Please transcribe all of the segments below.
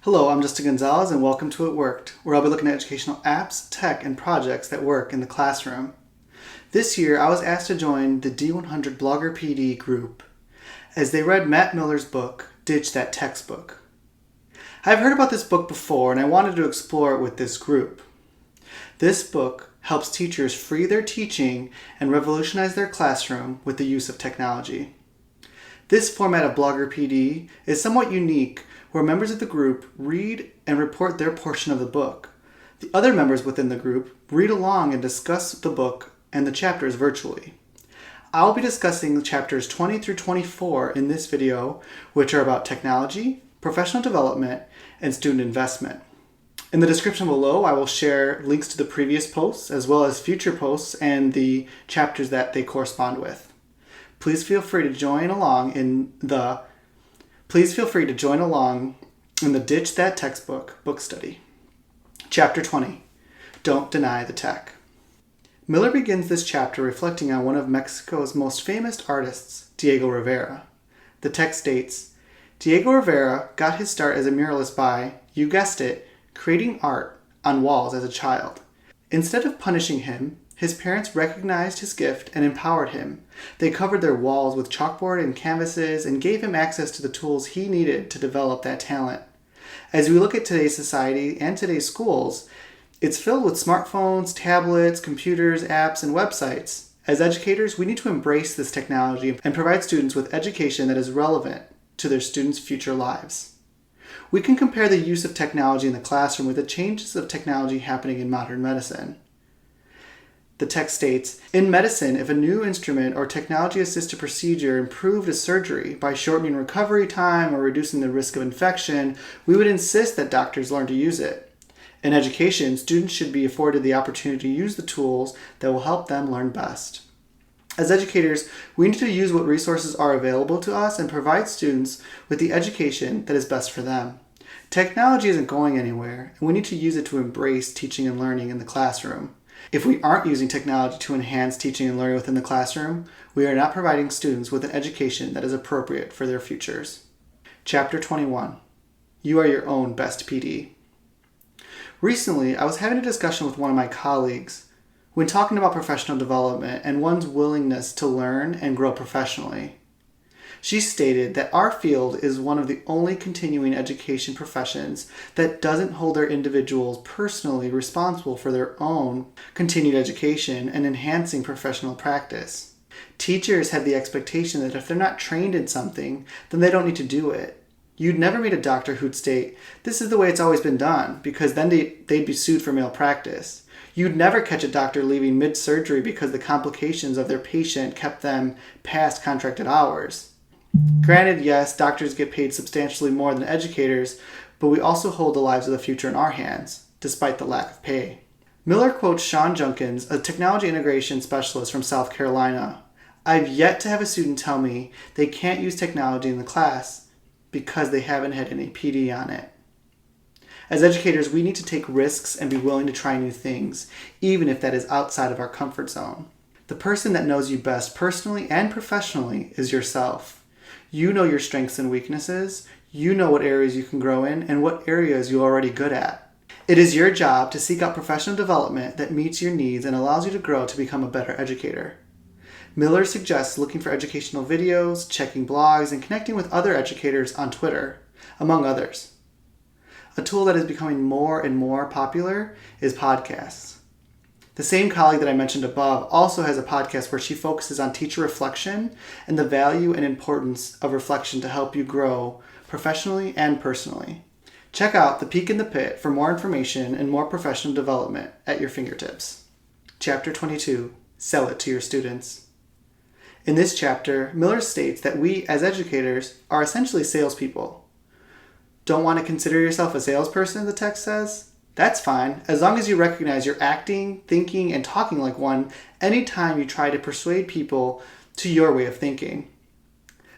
Hello, I'm Justin Gonzalez and welcome to It Worked, where I'll be looking at educational apps, tech, and projects that work in the classroom. This year, I was asked to join the D100 Blogger PD group as they read Matt Miller's book, Ditch That Textbook. I've heard about this book before and I wanted to explore it with this group. This book helps teachers free their teaching and revolutionize their classroom with the use of technology. This format of Blogger PD is somewhat unique, where members of the group read and report their portion of the book. The other members within the group read along and discuss the book and the chapters virtually. I'll be discussing chapters 20 through 24 in this video, which are about technology, professional development, and student investment. In the description below, I will share links to the previous posts as well as future posts and the chapters that they correspond with. Please feel free to join along in the Ditch That Textbook book study. Chapter 20, Don't Deny the Tech. Miller begins this chapter reflecting on one of Mexico's most famous artists, Diego Rivera. The text states, Diego Rivera got his start as a muralist by, you guessed it, creating art on walls as a child. Instead of punishing him, his parents recognized his gift and empowered him. They covered their walls with chalkboard and canvases and gave him access to the tools he needed to develop that talent. As we look at today's society and today's schools, it's filled with smartphones, tablets, computers, apps, and websites. As educators, we need to embrace this technology and provide students with education that is relevant to their students' future lives. We can compare the use of technology in the classroom with the changes of technology happening in modern medicine. The text states, in medicine, if a new instrument or technology-assisted procedure improved a surgery by shortening recovery time or reducing the risk of infection, we would insist that doctors learn to use it. In education, students should be afforded the opportunity to use the tools that will help them learn best. As educators, we need to use what resources are available to us and provide students with the education that is best for them. Technology isn't going anywhere, and we need to use it to embrace teaching and learning in the classroom. If we aren't using technology to enhance teaching and learning within the classroom, we are not providing students with an education that is appropriate for their futures. Chapter 21. You are your own best PD. Recently, I was having a discussion with one of my colleagues when talking about professional development and one's willingness to learn and grow professionally. She stated that our field is one of the only continuing education professions that doesn't hold their individuals personally responsible for their own continued education and enhancing professional practice. Teachers have the expectation that if they're not trained in something, then they don't need to do it. You'd never meet a doctor who'd state, this is the way it's always been done, because then they'd be sued for malpractice. You'd never catch a doctor leaving mid-surgery because the complications of their patient kept them past contracted hours. Granted, yes, doctors get paid substantially more than educators, but we also hold the lives of the future in our hands, despite the lack of pay. Miller quotes Sean Junkins, a technology integration specialist from South Carolina. I've yet to have a student tell me they can't use technology in the class because they haven't had any PD on it. As educators, we need to take risks and be willing to try new things, even if that is outside of our comfort zone. The person that knows you best personally and professionally is yourself. You know your strengths and weaknesses, you know what areas you can grow in, and what areas you're already good at. It is your job to seek out professional development that meets your needs and allows you to grow to become a better educator. Miller suggests looking for educational videos, checking blogs, and connecting with other educators on Twitter, among others. A tool that is becoming more and more popular is podcasts. The same colleague that I mentioned above also has a podcast where she focuses on teacher reflection and the value and importance of reflection to help you grow professionally and personally. Check out The Peak in the Pit for more information and more professional development at your fingertips. Chapter 22, Sell It to Your Students. In this chapter, Miller states that we, as educators, are essentially salespeople. Don't want to consider yourself a salesperson, the text says? That's fine, as long as you recognize you're acting, thinking, and talking like one anytime you try to persuade people to your way of thinking.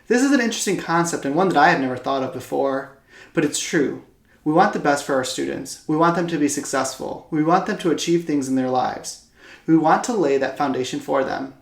This is an interesting concept and one that I had never thought of before, but it's true. We want the best for our students. We want them to be successful. We want them to achieve things in their lives. We want to lay that foundation for them.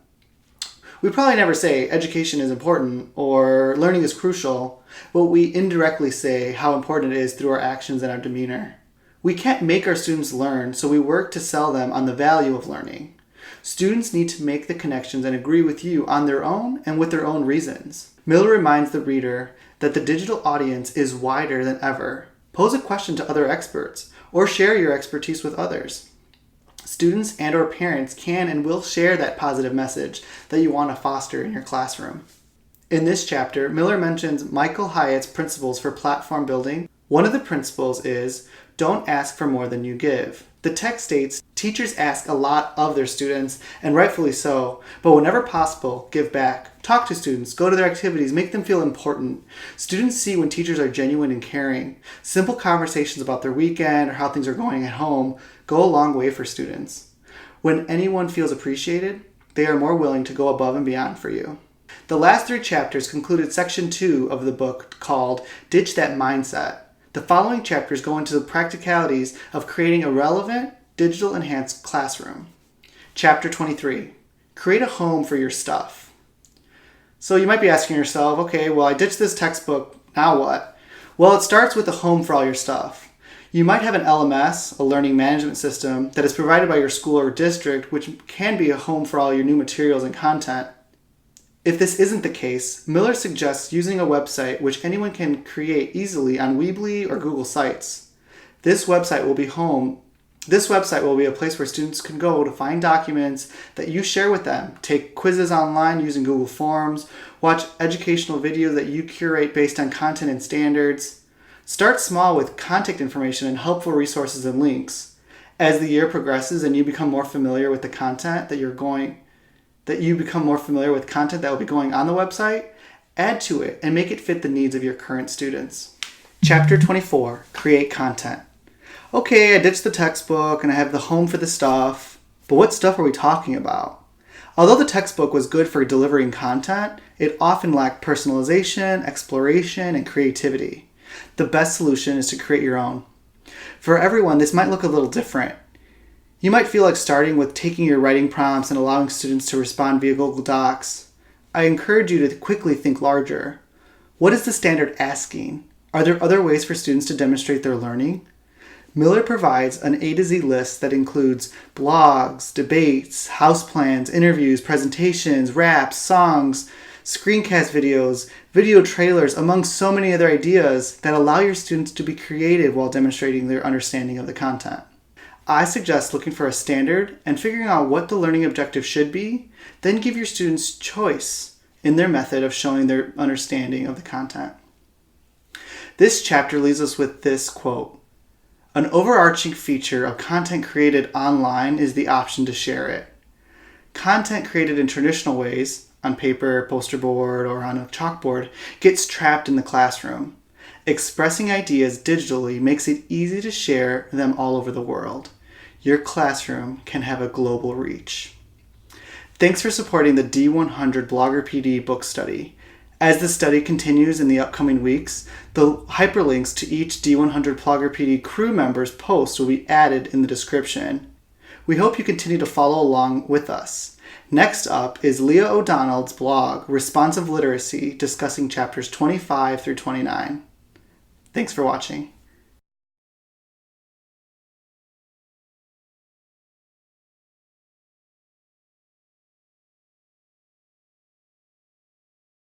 We probably never say education is important or learning is crucial, but we indirectly say how important it is through our actions and our demeanor. We can't make our students learn, so we work to sell them on the value of learning. Students need to make the connections and agree with you on their own and with their own reasons. Miller reminds the reader that the digital audience is wider than ever. Pose a question to other experts or share your expertise with others. Students and or parents can and will share that positive message that you want to foster in your classroom. In this chapter, Miller mentions Michael Hyatt's principles for platform building. One of the principles is, don't ask for more than you give. The text states, teachers ask a lot of their students, and rightfully so, but whenever possible, give back. Talk to students, go to their activities, make them feel important. Students see when teachers are genuine and caring. Simple conversations about their weekend or how things are going at home go a long way for students. When anyone feels appreciated, they are more willing to go above and beyond for you. The last 3 chapters concluded section 2 of the book called Ditch That Mindset. The following chapters go into the practicalities of creating a relevant, digital enhanced classroom. Chapter 23, create a home for your stuff. So you might be asking yourself, okay, well, I ditched this textbook, now what? Well, it starts with a home for all your stuff. You might have an LMS, a learning management system, that is provided by your school or district, which can be a home for all your new materials and content. If this isn't the case, Miller suggests using a website which anyone can create easily on Weebly or Google Sites. This website will be a place where students can go to find documents that you share with them, take quizzes online using Google Forms, watch educational videos that you curate based on content and standards. Start small with contact information and helpful resources and links. As the year progresses and you become more familiar with the content that will be going on the website, add to it and make it fit the needs of your current students. Chapter 24, create content. Okay, I ditched the textbook and I have the home for the stuff, but what stuff are we talking about? Although the textbook was good for delivering content, it often lacked personalization, exploration, and creativity. The best solution is to create your own. For everyone, this might look a little different. You might feel like starting with taking your writing prompts and allowing students to respond via Google Docs. I encourage you to quickly think larger. What is the standard asking? Are there other ways for students to demonstrate their learning? Miller provides an A to Z list that includes blogs, debates, house plans, interviews, presentations, raps, songs, screencast videos, video trailers, among so many other ideas that allow your students to be creative while demonstrating their understanding of the content. I suggest looking for a standard and figuring out what the learning objective should be, then give your students choice in their method of showing their understanding of the content. This chapter leaves us with this quote: an overarching feature of content created online is the option to share it. Content created in traditional ways, on paper, poster board, or on a chalkboard, gets trapped in the classroom. Expressing ideas digitally makes it easy to share them all over the world. Your classroom can have a global reach. Thanks for supporting the D100 Blogger PD book study. As the study continues in the upcoming weeks, the hyperlinks to each D100 Blogger PD crew members' post will be added in the description. We hope you continue to follow along with us. Next up is Leah O'Donnell's blog, Responsive Literacy, discussing chapters 25 through 29. Thanks for watching.